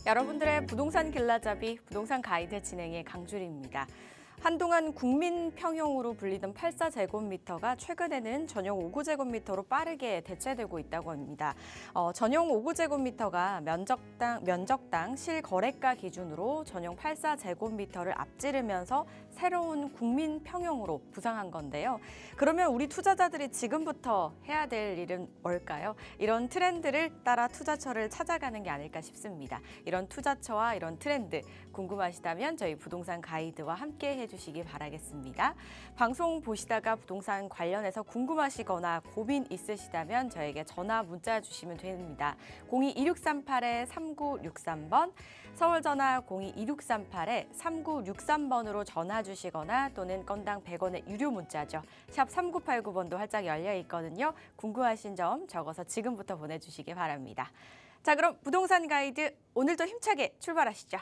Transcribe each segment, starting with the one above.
여러분들의 부동산 길라잡이 부동산 가이드 진행의 강주리입니다. 한동안 국민 평형으로 불리던 84제곱미터가 최근에는 전용 5구제곱미터로 빠르게 대체되고 있다고 합니다. 전용 5구제곱미터가 면적당 실거래가 기준으로 전용 84제곱미터를 앞지르면서 새로운 국민 평형으로 부상한 건데요. 그러면 우리 투자자들이 지금부터 해야 될 일은 뭘까요? 이런 트렌드를 따라 투자처를 찾아가는 게 아닐까 싶습니다. 이런 투자처와 이런 트렌드 궁금하시다면 저희 부동산 가이드와 함께 해주시기 바라겠습니다. 방송 보시다가 부동산 관련해서 궁금하시거나 고민 있으시다면 저에게 전화 문자 주시면 됩니다. 02-2638-3963번, 서울 전화 02-2638-3963번으로 전화 주시거나 또는 건당 100원의 유료 문자죠. 샵 3989번도 활짝 열려 있거든요. 궁금하신 점 적어서 지금부터 보내주시기 바랍니다. 자, 그럼 부동산 가이드 오늘도 힘차게 출발하시죠.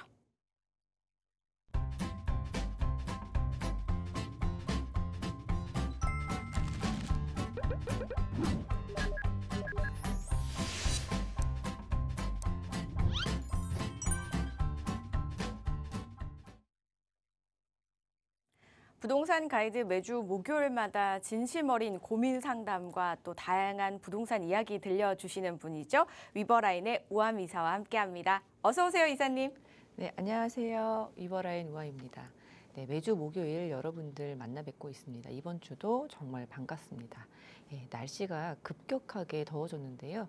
부동산 가이드 매주 목요일마다 진심 어린 고민 상담과 또 다양한 부동산 이야기 들려주시는 분이죠. 위버라인의 우암 이사와 함께합니다. 어서 오세요, 이사님. 네, 안녕하세요. 위버라인 우암입니다. 네, 매주 목요일 여러분들 만나 뵙고 있습니다. 이번 주도 정말 반갑습니다. 날씨가 급격하게 더워졌는데요.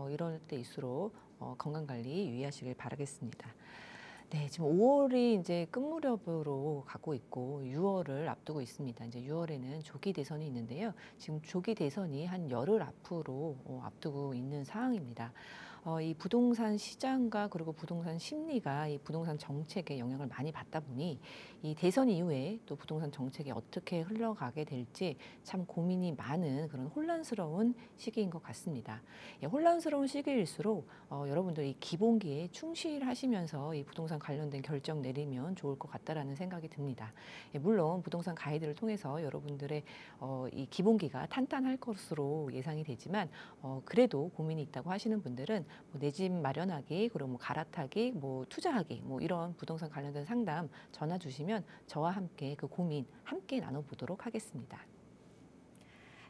이럴 때일수록 건강관리 유의하시길 바라겠습니다. 네, 지금 5월이 이제 끝무렵으로 가고 있고 6월을 앞두고 있습니다. 이제 6월에는 조기 대선이 있는데요. 지금 조기 대선이 한 열흘 앞으로 앞두고 있는 상황입니다. 이 부동산 시장과 그리고 부동산 심리가 이 부동산 정책에 영향을 많이 받다 보니 이 대선 이후에 또 부동산 정책이 어떻게 흘러가게 될지 참 고민이 많은 그런 혼란스러운 시기인 것 같습니다. 혼란스러운 시기일수록 여러분들이 기본기에 충실하시면서 이 부동산 관련된 결정 내리면 좋을 것 같다라는 생각이 듭니다. 물론 부동산 가이드를 통해서 여러분들의 이 기본기가 탄탄할 것으로 예상이 되지만 그래도 고민이 있다고 하시는 분들은 내 집 마련하기, 그리고 뭐 갈아타기, 뭐 투자하기, 뭐 이런 부동산 관련된 상담 전화 주시면 저와 함께 그 고민 함께 나눠보도록 하겠습니다.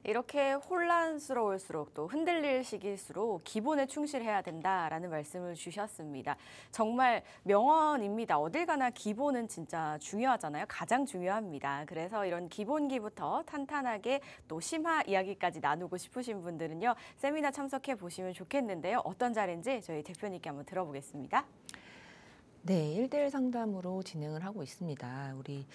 이렇게 혼란스러울수록 또 흔들릴 시기일수록 기본에 충실해야 된다라는 말씀을 주셨습니다. 정말 명언입니다. 어딜 가나 기본은 진짜 중요하잖아요. 가장 중요합니다. 그래서 이런 기본기부터 탄탄하게 또 심화 이야기까지 나누고 싶으신 분들은요. 세미나 참석해 보시면 좋겠는데요. 어떤 자리인지 저희 대표님께 한번 들어보겠습니다. 네, 1대1 상담으로 진행을 하고 있습니다. 우리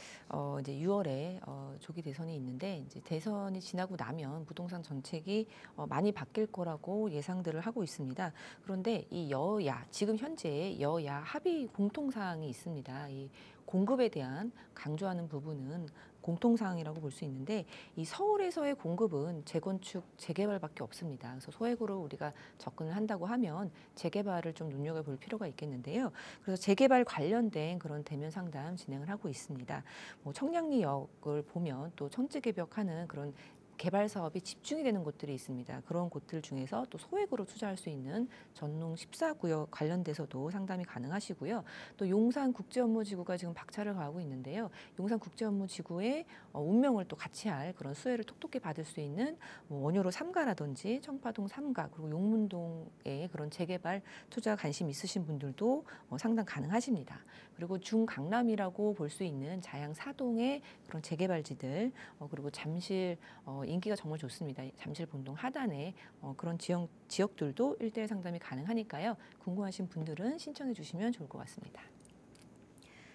이제 6월에 조기 대선이 있는데 이제 대선이 지나고 나면 부동산 정책이 많이 바뀔 거라고 예상들을 하고 있습니다. 그런데 이 여야, 지금 현재 여야 합의 공통사항이 있습니다. 이 공급에 대한 강조하는 부분은 공통사항이라고 볼 수 있는데 이 서울에서의 공급은 재건축, 재개발밖에 없습니다. 그래서 소액으로 우리가 접근을 한다고 하면 재개발을 좀 눈여겨볼 필요가 있겠는데요. 그래서 재개발 관련된 그런 대면 상담 진행을 하고 있습니다. 뭐 청량리역을 보면 또 천지개벽하는 그런 개발 사업이 집중이 되는 곳들이 있습니다. 그런 곳들 중에서 또 소액으로 투자할 수 있는 전농 14구역 관련돼서도 상담이 가능하시고요. 또 용산국제업무지구가 지금 박차를 가하고 있는데요. 용산국제업무지구의 운명을 또 같이 할 그런 수혜를 톡톡히 받을 수 있는 뭐 원효로 3가라든지 청파동 3가 그리고 용문동의 그런 재개발 투자 관심 있으신 분들도 상담 가능하십니다. 그리고 중강남이라고 볼 수 있는 자양 4동의 그런 재개발지들 그리고 잠실 인기가 정말 좋습니다. 잠실 본동 하단에 그런 지역들도 1대1 상담이 가능하니까요. 궁금하신 분들은 신청해 주시면 좋을 것 같습니다.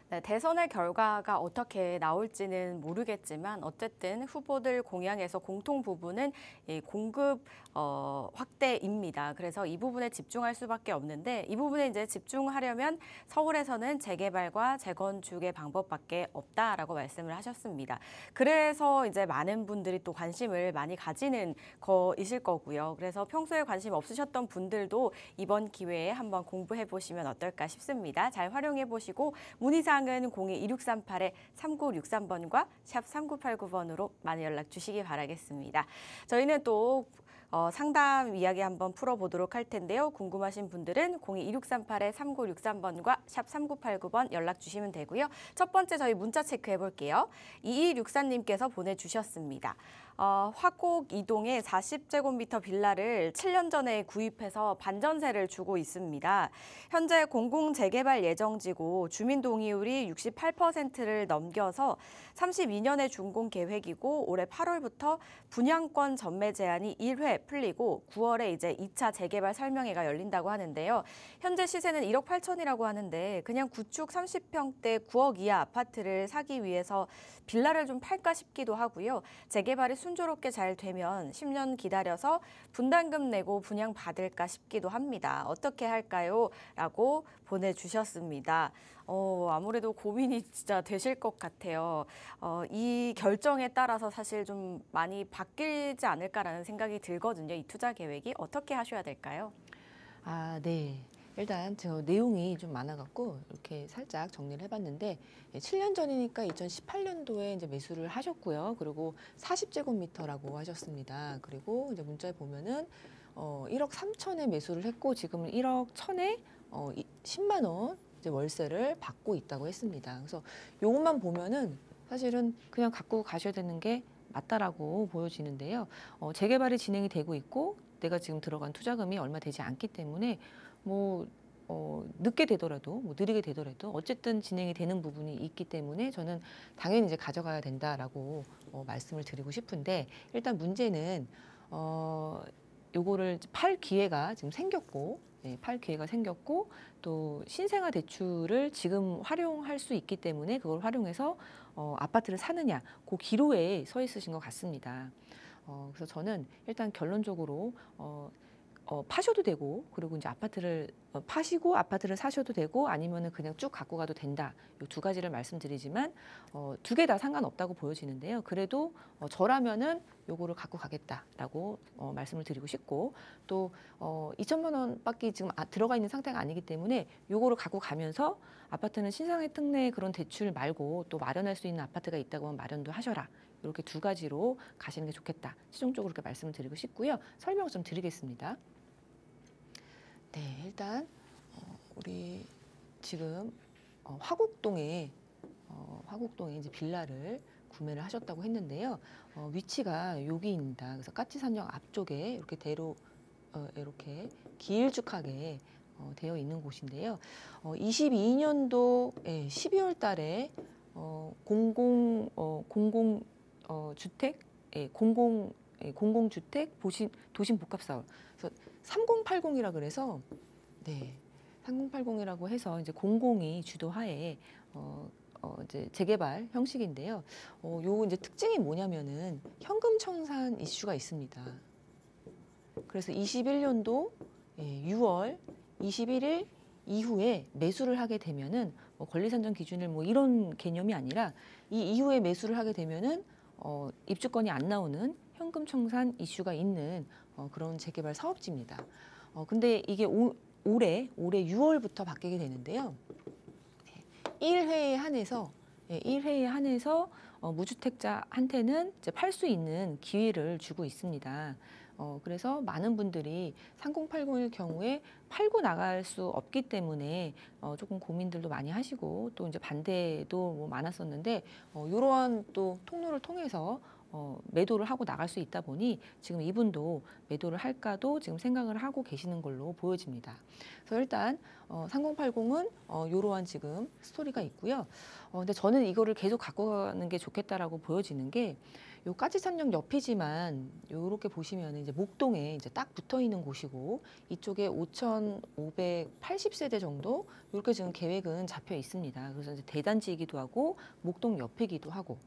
네, 대선의 결과가 어떻게 나올지는 모르겠지만 어쨌든 후보들 공약에서 공통 부분은 이 공급 확대입니다. 그래서 이 부분에 집중할 수밖에 없는데 이 부분에 이제 집중하려면 서울에서는 재개발과 재건축의 방법밖에 없다라고 말씀을 하셨습니다. 그래서 이제 많은 분들이 또 관심을 많이 가지는 거이실 거고요. 그래서 평소에 관심 없으셨던 분들도 이번 기회에 한번 공부해 보시면 어떨까 싶습니다. 잘 활용해 보시고 문의사항은 02-2638-3963번과 샵 3989번으로 많이 연락 주시기 바라겠습니다. 저희는 또 상담 이야기 한번 풀어보도록 할 텐데요. 궁금하신 분들은 02-2638-3963번과 샵 3989번 연락 주시면 되고요. 첫 번째 저희 문자 체크해 볼게요. 2264님께서 보내주셨습니다. 화곡 이동에 40제곱미터 빌라를 7년 전에 구입해서 반전세를 주고 있습니다. 현재 공공재개발 예정지고 주민 동의율이 68%를 넘겨서 32년에 준공 계획이고 올해 8월부터 분양권 전매 제한이 1회 풀리고 9월에 이제 2차 재개발 설명회가 열린다고 하는데요. 현재 시세는 1억 8천이라고 하는데 그냥 구축 30평대 9억 이하 아파트를 사기 위해서 빌라를 좀 팔까 싶기도 하고요. 재개발이 순조롭게 잘 되면 10년 기다려서 분담금 내고 분양 받을까 싶기도 합니다. 어떻게 할까요? 라고 보내주셨습니다. 아무래도 고민이 진짜 되실 것 같아요. 이 결정에 따라서 사실 좀 많이 바뀌지 않을까라는 생각이 들거든요. 이 투자 계획이 어떻게 하셔야 될까요? 네. 일단 저 내용이 좀 많아갖고 이렇게 살짝 정리를 해봤는데 7년 전이니까 2018년도에 이제 매수를 하셨고요. 그리고 40제곱미터라고 하셨습니다. 그리고 이제 문자에 보면은 1억 3천에 매수를 했고 지금은 1억 1천에 10만 원 이제 월세를 받고 있다고 했습니다. 그래서 요것만 보면은 사실은 그냥 갖고 가셔야 되는 게 맞다라고 보여지는데요. 재개발이 진행이 되고 있고 내가 지금 들어간 투자금이 얼마 되지 않기 때문에 늦게 되더라도 느리게 되더라도 어쨌든 진행이 되는 부분이 있기 때문에 저는 당연히 이제 가져가야 된다라고 말씀을 드리고 싶은데 일단 문제는 요거를 팔 기회가 지금 생겼고 팔 기회가 생겼고 또 신생아 대출을 지금 활용할 수 있기 때문에 그걸 활용해서 아파트를 사느냐 그 기로에 서 있으신 것 같습니다. 그래서 저는 일단 결론적으로 파셔도 되고 그리고 이제 아파트를 파시고 아파트를 사셔도 되고 아니면은 그냥 쭉 갖고 가도 된다. 이 두 가지를 말씀드리지만 두 개 다 상관없다고 보여지는데요. 그래도 저라면은 요거를 갖고 가겠다라고 말씀을 드리고 싶고 또 2천만 원밖에 지금 들어가 있는 상태가 아니기 때문에 요거를 갖고 가면서 아파트는 신상의 특례 그런 대출 말고 또 마련할 수 있는 아파트가 있다고 하면 마련도 하셔라. 이렇게 두 가지로 가시는 게 좋겠다. 최종적으로 그렇게 말씀을 드리고 싶고요. 설명을 좀 드리겠습니다. 네, 일단 우리 지금 화곡동에 이제 빌라를 구매를 하셨다고 했는데요. 위치가 여기입니다. 그래서 까치산역 앞쪽에 이렇게 이렇게 길쭉하게 되어 있는 곳인데요. 22년도 12월 달에 주택, 공공주택 도심 복합사업. 그래서 3080이라 그래서 3080이라고 해서 이제 공공이 주도하에 이제 재개발 형식인데요. 요 이제 특징이 뭐냐면은 현금 청산 이슈가 있습니다. 그래서 21년도 6월 21일 이후에 매수를 하게 되면은 권리산정 기준일 이런 개념이 아니라 이 이후에 매수를 하게 되면은 입주권이 안 나오는 현금 청산 이슈가 있는 그런 재개발 사업지입니다. 근데 이게 올해 6월부터 바뀌게 되는데요. 1회에 한해서 무주택자한테는 이제 팔 수 있는 기회를 주고 있습니다. 그래서 많은 분들이 3080일 경우에 팔고 나갈 수 없기 때문에 조금 고민들도 많이 하시고 또 이제 반대도 많았었는데 이러한 또 통로를 통해서 매도를 하고 나갈 수 있다 보니 지금 이분도 매도를 할까도 지금 생각을 하고 계시는 걸로 보여집니다. 그래서 일단 3080은 이러한 지금 스토리가 있고요. 근데 저는 이거를 계속 갖고 가는 게 좋겠다라고 보여지는 게 요 까치산역 옆이지만 요렇게 보시면 이제 목동에 이제 딱 붙어 있는 곳이고 이쪽에 5,580세대 정도 이렇게 지금 계획은 잡혀 있습니다. 그래서 이제 대단지이기도 하고 목동 옆이기도 하고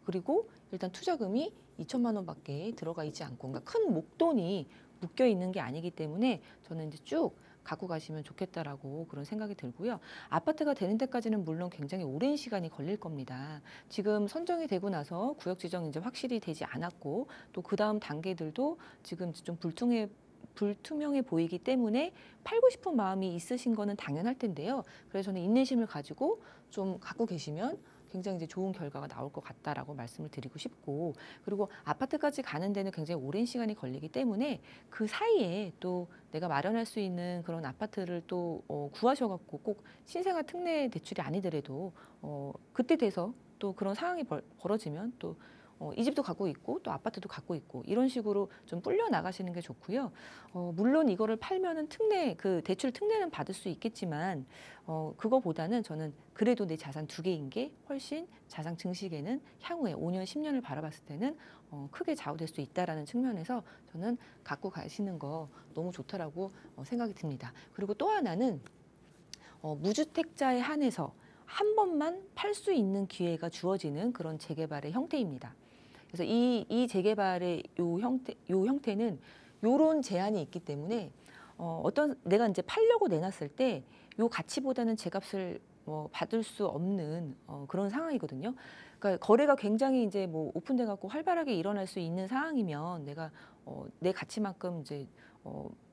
그리고 일단 투자금이 2천만 원밖에 들어가 있지 않고 그러니까 큰 목돈이 묶여 있는 게 아니기 때문에 저는 이제 쭉 갖고 가시면 좋겠다라고 그런 생각이 들고요. 아파트가 되는 데까지는 물론 굉장히 오랜 시간이 걸릴 겁니다. 지금 선정이 되고 나서 구역 지정이 이제 확실히 되지 않았고 또 그 다음 단계들도 지금 좀 불투명해 보이기 때문에 팔고 싶은 마음이 있으신 거는 당연할 텐데요. 그래서 저는 인내심을 가지고 좀 갖고 계시면 굉장히 이제 좋은 결과가 나올 것 같다라고 말씀을 드리고 싶고, 그리고 아파트까지 가는 데는 굉장히 오랜 시간이 걸리기 때문에 그 사이에 또 내가 마련할 수 있는 그런 아파트를 또 구하셔갖고 꼭 신생아 특례 대출이 아니더라도 그때 돼서 또 그런 상황이 벌어지면 또 이 집도 갖고 있고 또 아파트도 갖고 있고 이런 식으로 좀 불려 나가시는 게 좋고요. 물론 이거를 팔면은 그 대출 특례는 받을 수 있겠지만 그거보다는 저는 그래도 내 자산 두 개인 게 훨씬 자산 증식에는 향후에 5년, 10년을 바라봤을 때는 크게 좌우될 수 있다라는 측면에서 저는 갖고 가시는 거 너무 좋다라고 생각이 듭니다. 그리고 또 하나는 무주택자에 한해서 한 번만 팔 수 있는 기회가 주어지는 그런 재개발의 형태입니다. 그래서 이 재개발의 요 형태는 요런 제한이 있기 때문에 내가 이제 팔려고 내놨을 때 요 가치보다는 제값을 받을 수 없는 그런 상황이거든요. 그러니까 거래가 굉장히 이제 뭐 오픈돼 갖고 활발하게 일어날 수 있는 상황이면 내가 내 가치만큼 이제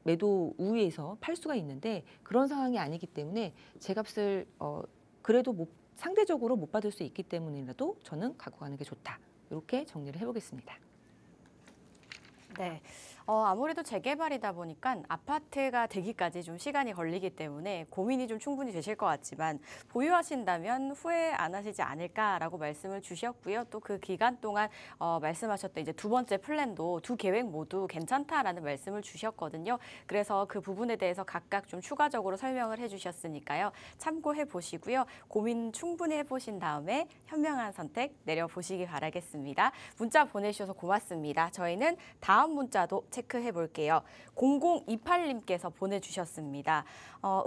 매도 우위에서 팔 수가 있는데 그런 상황이 아니기 때문에 제값을 그래도 상대적으로 못 받을 수 있기 때문이라도 저는 갖고 가는 게 좋다. 이렇게 정리를 해보겠습니다. 네. 아무래도 재개발이다 보니까 아파트가 되기까지 좀 시간이 걸리기 때문에 고민이 좀 충분히 되실 것 같지만 보유하신다면 후회 안 하시지 않을까라고 말씀을 주셨고요. 또 그 기간 동안 말씀하셨던 이제 두 번째 플랜도 두 계획 모두 괜찮다라는 말씀을 주셨거든요. 그래서 그 부분에 대해서 각각 좀 추가적으로 설명을 해주셨으니까요. 참고해 보시고요. 고민 충분히 해보신 다음에 현명한 선택 내려보시기 바라겠습니다. 문자 보내주셔서 고맙습니다. 저희는 다음 문자도 체크해 볼게요. 0028님께서 보내주셨습니다.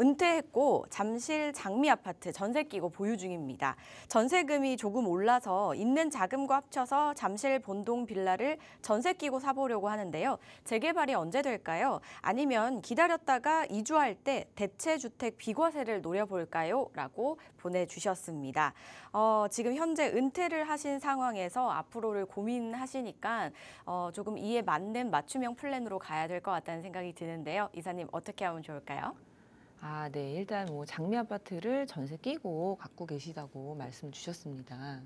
은퇴했고 잠실 장미 아파트 전세 끼고 보유 중입니다. 전세금이 조금 올라서 있는 자금과 합쳐서 잠실 본동 빌라를 전세 끼고 사보려고 하는데요. 재개발이 언제 될까요? 아니면 기다렸다가 이주할 때 대체주택 비과세를 노려볼까요? 라고 보내주셨습니다. 지금 현재 은퇴를 하신 상황에서 앞으로를 고민하시니까 조금 이에 맞는 맞춤형 플랜으로 가야 될 것 같다는 생각이 드는데요. 이사님 어떻게 하면 좋을까요? 네. 일단 뭐 장미 아파트를 전세 끼고 갖고 계시다고 말씀 주셨습니다.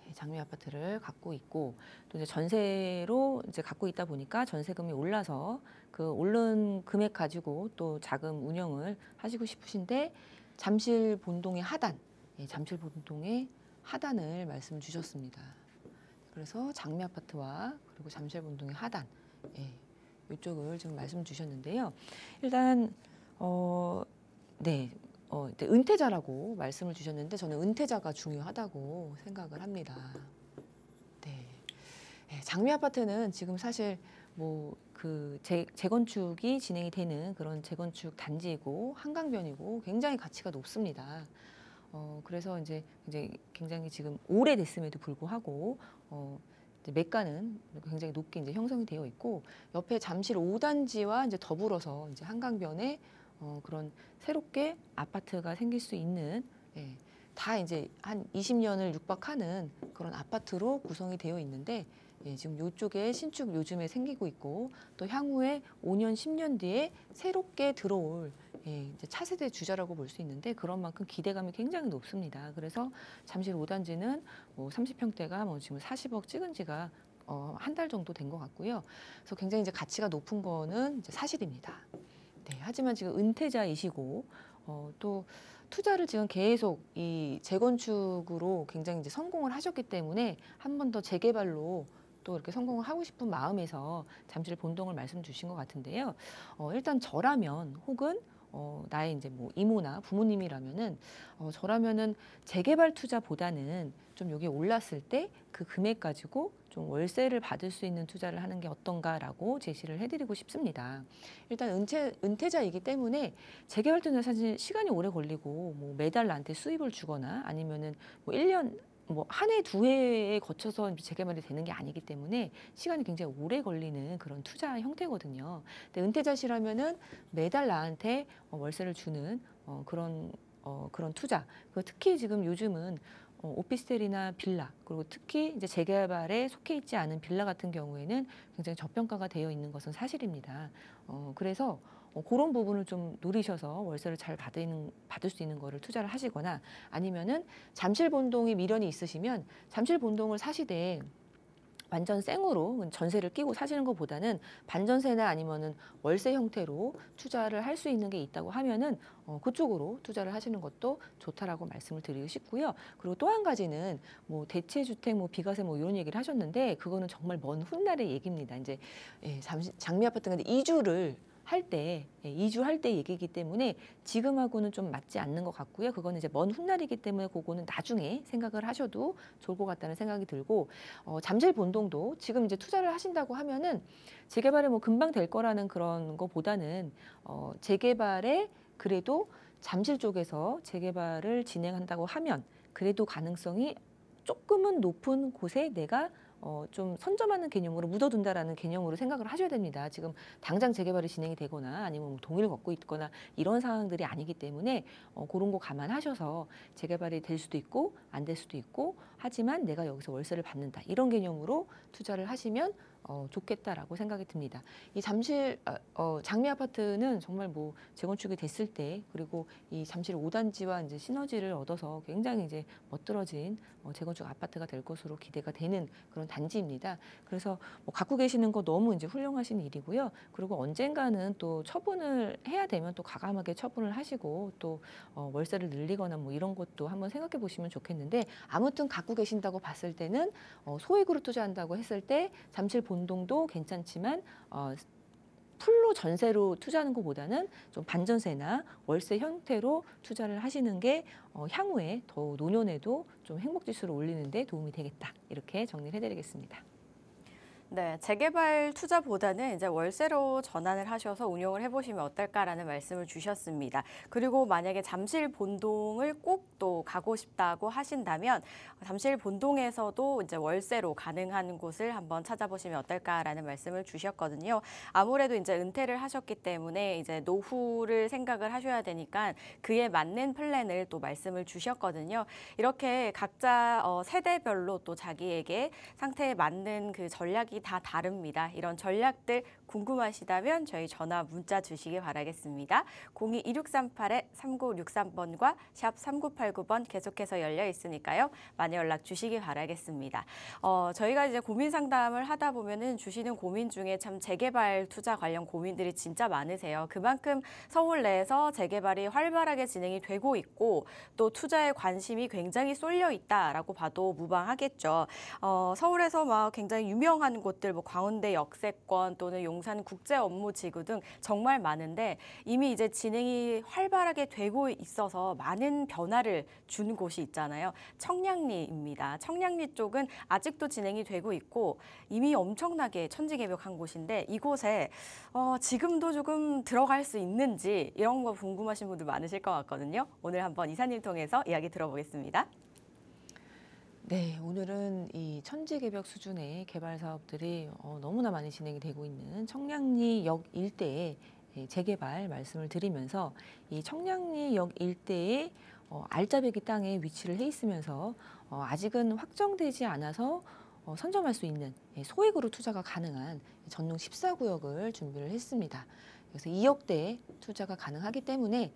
네, 장미 아파트를 갖고 있고 또 이제 전세로 이제 갖고 있다 보니까 전세금이 올라서 그 오른 금액 가지고 또 자금 운영을 하시고 싶으신데 잠실 본동의 하단, 잠실 본동의 하단을 말씀 주셨습니다. 그래서 장미 아파트와 그리고 잠실 본동의 하단, 이쪽을 지금 말씀 주셨는데요. 일단 네, 은퇴자라고 말씀을 주셨는데 저는 은퇴자가 중요하다고 생각을 합니다. 네, 장미 아파트는 지금 사실 뭐 그 재건축이 진행이 되는 그런 재건축 단지이고 한강변이고 굉장히 가치가 높습니다. 그래서 이제 굉장히 지금 오래됐음에도 불구하고 이제 매가는 굉장히 높게 이제 형성이 되어 있고 옆에 잠실 5단지와 이제 더불어서 이제 한강변에 그런 새롭게 아파트가 생길 수 있는 다 이제 한 20년을 육박하는 그런 아파트로 구성이 되어 있는데 지금 이쪽에 신축 요즘에 생기고 있고 또 향후에 5년, 10년 뒤에 새롭게 들어올 이제 차세대 주자라고 볼 수 있는데 그런 만큼 기대감이 굉장히 높습니다. 그래서 잠실 5단지는 뭐 30평대가 뭐 지금 40억 찍은 지가 한 달 정도 된 것 같고요. 그래서 굉장히 이제 가치가 높은 거는 이제 사실입니다. 네, 하지만 지금 은퇴자이시고 또 투자를 지금 계속 이 재건축으로 굉장히 이제 성공을 하셨기 때문에 한 번 더 재개발로 또 이렇게 성공을 하고 싶은 마음에서 잠실 본동을 말씀 주신 것 같은데요. 일단 저라면 혹은 나의 이제 뭐 이모나 부모님이라면은 저라면은 재개발 투자보다는 좀 여기 올랐을 때 그 금액 가지고 좀 월세를 받을 수 있는 투자를 하는 게 어떤가라고 제시를 해드리고 싶습니다. 일단 은퇴자이기 때문에 재개발 투자 사실 시간이 오래 걸리고 뭐 매달 나한테 수입을 주거나 아니면은 뭐 1년 뭐 한 해, 두 해에 거쳐서 재개발이 되는 게 아니기 때문에 시간이 굉장히 오래 걸리는 그런 투자 형태거든요. 근데 은퇴자시라면은 매달 나한테 월세를 주는 그런 투자. 특히 지금 요즘은 오피스텔이나 빌라 그리고 특히 이제 재개발에 속해 있지 않은 빌라 같은 경우에는 굉장히 저평가가 되어 있는 것은 사실입니다. 그래서 그런 부분을 좀 노리셔서 월세를 잘 받을 수 있는 거를 투자를 하시거나 아니면은 잠실 본동에 미련이 있으시면 잠실 본동을 사시되 완전 생으로 전세를 끼고 사시는 것보다는 반전세나 아니면은 월세 형태로 투자를 할 수 있는 게 있다고 하면은 그쪽으로 투자를 하시는 것도 좋다라고 말씀을 드리고 싶고요. 그리고 또 한 가지는 뭐 대체주택, 뭐 비과세 뭐 이런 얘기를 하셨는데 그거는 정말 먼 훗날의 얘기입니다. 이제 장미 아파트 같은 이주를 할 때, 이주할 때 얘기이기 때문에 지금하고는 좀 맞지 않는 것 같고요. 그거는 이제 먼 훗날이기 때문에 그거는 나중에 생각을 하셔도 좋을 것 같다는 생각이 들고, 잠실 본동도 지금 이제 투자를 하신다고 하면은 재개발이 뭐 금방 될 거라는 그런 거보다는 재개발에 그래도 잠실 쪽에서 재개발을 진행한다고 하면 그래도 가능성이 조금은 높은 곳에 내가 좀 선점하는 개념으로 묻어둔다라는 개념으로 생각을 하셔야 됩니다. 지금 당장 재개발이 진행이 되거나 아니면 뭐 동의를 걷고 있거나 이런 상황들이 아니기 때문에 그런 거 감안하셔서 재개발이 될 수도 있고 안 될 수도 있고 하지만 내가 여기서 월세를 받는다 이런 개념으로 투자를 하시면 좋겠다라고 생각이 듭니다. 이 잠실 장미 아파트는 정말 뭐 재건축이 됐을 때 그리고 이 잠실 5단지와 이제 시너지를 얻어서 굉장히 이제 멋들어진 재건축 아파트가 될 것으로 기대가 되는 그런 단지입니다. 그래서 뭐 갖고 계시는 거 너무 이제 훌륭하신 일이고요. 그리고 언젠가는 또 처분을 해야 되면 또 과감하게 처분을 하시고 또 월세를 늘리거나 뭐 이런 것도 한번 생각해 보시면 좋겠는데 아무튼 갖고 계신다고 봤을 때는 소액으로 투자한다고 했을 때 잠실 본동도 괜찮지만 풀로 전세로 투자하는 것보다는 좀 반전세나 월세 형태로 투자를 하시는 게 향후에 더 노년에도 좀 행복지수를 올리는 데 도움이 되겠다. 이렇게 정리를 해드리겠습니다. 네, 재개발 투자보다는 이제 월세로 전환을 하셔서 운용을 해보시면 어떨까라는 말씀을 주셨습니다. 그리고 만약에 잠실 본동을 꼭 또 가고 싶다고 하신다면 잠실 본동에서도 이제 월세로 가능한 곳을 한번 찾아보시면 어떨까라는 말씀을 주셨거든요. 아무래도 이제 은퇴를 하셨기 때문에 이제 노후를 생각을 하셔야 되니까 그에 맞는 플랜을 또 말씀을 주셨거든요. 이렇게 각자 세대별로 또 자기에게 상태에 맞는 그 전략이 다 다릅니다. 이런 전략들 궁금하시다면 저희 전화 문자 주시기 바라겠습니다. 02-2638-3963번과 샵 3989번 계속해서 열려 있으니까요. 많이 연락 주시기 바라겠습니다. 저희가 이제 고민 상담을 하다 보면은 주시는 고민 중에 참 재개발 투자 관련 고민들이 진짜 많으세요. 그만큼 서울 내에서 재개발이 활발하게 진행이 되고 있고 또 투자에 관심이 굉장히 쏠려 있다라고 봐도 무방하겠죠. 서울에서 막 굉장히 유명한 곳들, 뭐 광운대 역세권 또는 용산 국제업무지구 등 정말 많은데 이미 이제 진행이 활발하게 되고 있어서 많은 변화를 준 곳이 있잖아요. 청량리입니다. 청량리 쪽은 아직도 진행이 되고 있고 이미 엄청나게 천지개벽한 곳인데 이곳에 지금도 조금 들어갈 수 있는지 이런 거 궁금하신 분들 많으실 것 같거든요. 오늘 한번 이사님 통해서 이야기 들어보겠습니다. 네, 오늘은 이 천지개벽 수준의 개발 사업들이 너무나 많이 진행이 되고 있는 청량리역 일대의 재개발 말씀을 드리면서 이 청량리역 일대의 알짜배기 땅에 위치를 해 있으면서 아직은 확정되지 않아서 선점할 수 있는 소액으로 투자가 가능한 전농 14구역을 준비를 했습니다. 그래서 2억대 투자가 가능하기 때문에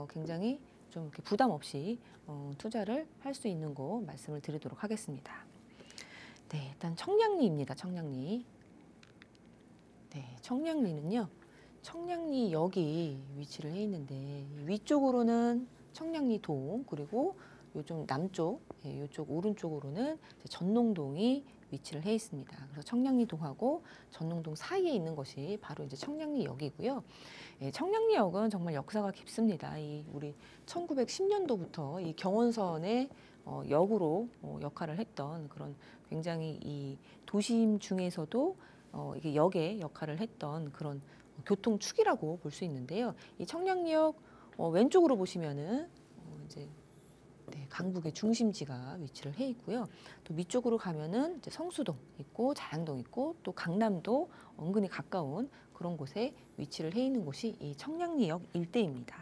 굉장히 좀 이렇게 부담 없이 투자를 할 수 있는 곳 말씀을 드리도록 하겠습니다. 네, 일단 청량리입니다. 청량리. 네, 청량리는요. 청량리역이 위치를 해 있는데 위쪽으로는 청량리동 그리고 요쪽 남쪽, 요쪽 오른쪽으로는 전농동이 위치를 해 있습니다. 그래서 청량리동하고 전농동 사이에 있는 것이 바로 이제 청량리역이고요. 청량리역은 정말 역사가 깊습니다. 우리 1910년도부터 이 경원선의 역으로 역할을 했던 그런 굉장히 이 도심 중에서도 이게 역의 역할을 했던 그런 교통축이라고 볼 수 있는데요. 이 청량리역 왼쪽으로 보시면은 이제 강북의 중심지가 위치를 해 있고요. 또 밑쪽으로 가면은 이제 성수동 있고 자양동 있고 또 강남도 은근히 가까운 그런 곳에 위치를 해 있는 곳이 이 청량리역 일대입니다.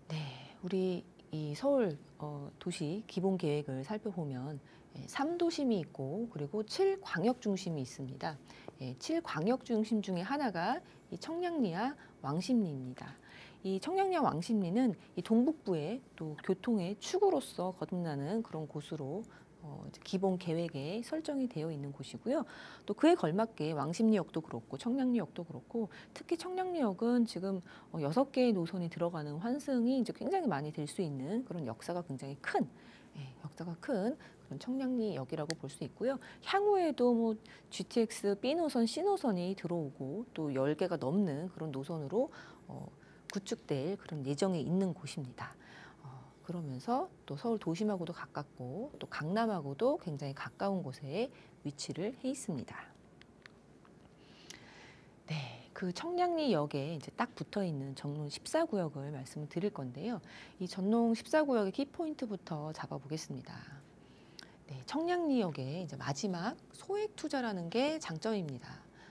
네, 우리 이 서울 도시 기본 계획을 살펴보면 3도심이 있고 그리고 7광역 중심이 있습니다. 7광역 중심 중에 하나가 이 청량리와 왕십리입니다. 이 청량리와 왕십리는 이 동북부의 또 교통의 축으로서 거듭나는 그런 곳으로 이제 기본 계획에 설정이 되어 있는 곳이고요. 또 그에 걸맞게 왕십리역도 그렇고 청량리역도 그렇고 특히 청량리역은 지금 6개의 노선이 들어가는 환승이 이제 굉장히 많이 될 수 있는 그런 역사가 굉장히 큰 역사가 큰 그런 청량리역이라고 볼 수 있고요. 향후에도 뭐 GTX B노선, C노선이 들어오고 또 10개가 넘는 그런 노선으로 구축될 그런 예정에 있는 곳입니다. 그러면서 또 서울 도심하고도 가깝고 또 강남하고도 굉장히 가까운 곳에 위치를 해 있습니다. 네, 그 청량리역에 이제 딱 붙어 있는 전농 14구역을 말씀을 드릴 건데요. 이 전농 14구역의 키포인트부터 잡아보겠습니다. 네, 청량리역의 이제 마지막 소액 투자라는 게 장점입니다.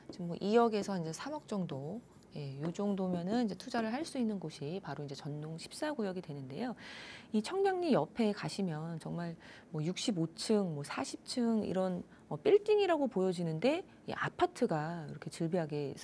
지금 뭐 2억에서 이제 3억 정도, 이 정도면은 이제 투자를 할 수 있는 곳이 바로 이제 전농 14구역이 되는데요. 이 청량리 옆에 가시면 정말 뭐 65층, 뭐 40층 이런 빌딩이라고 보여지는데 이 아파트가 이렇게 즐비하게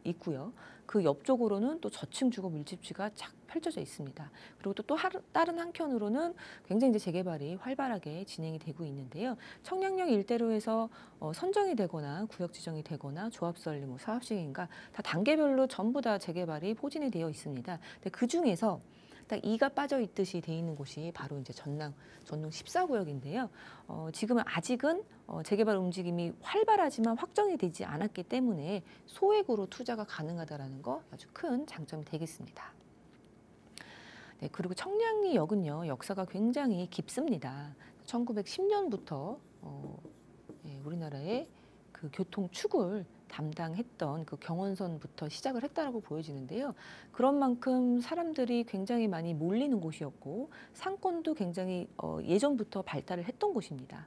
있고요. 그 옆쪽으로는 또 저층 주거 밀집지가 착 펼쳐져 있습니다. 그리고 또 다른 한켠으로는 굉장히 이제 재개발이 활발하게 진행이 되고 있는데요. 청량역 일대로 해서 선정이 되거나 구역 지정이 되거나 조합 설립, 뭐 사업 시행인가 다 단계별로 전부 다 재개발이 포진이 되어 있습니다. 근데 그 중에서 딱 이가 빠져 있듯이 돼 있는 곳이 바로 이제 전농 14구역인데요. 지금은 아직은 재개발 움직임이 활발하지만 확정이 되지 않았기 때문에 소액으로 투자가 가능하다라는 거 아주 큰 장점이 되겠습니다. 네, 그리고 청량리역은요, 역사가 굉장히 깊습니다. 1910년부터 우리나라의 그 교통 축을 담당했던 그 경원선부터 시작을 했다라고 보여지는데요. 그런 만큼 사람들이 굉장히 많이 몰리는 곳이었고 상권도 굉장히 예전부터 발달을 했던 곳입니다.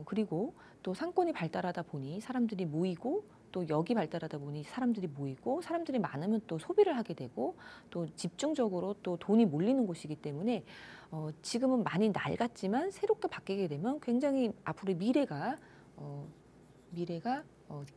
그리고 또 상권이 발달하다 보니 사람들이 모이고 또 역이 발달하다 보니 사람들이 모이고 사람들이 많으면 또 소비를 하게 되고 또 집중적으로 또 돈이 몰리는 곳이기 때문에 지금은 많이 낡았지만 새롭게 바뀌게 되면 굉장히 앞으로의 미래가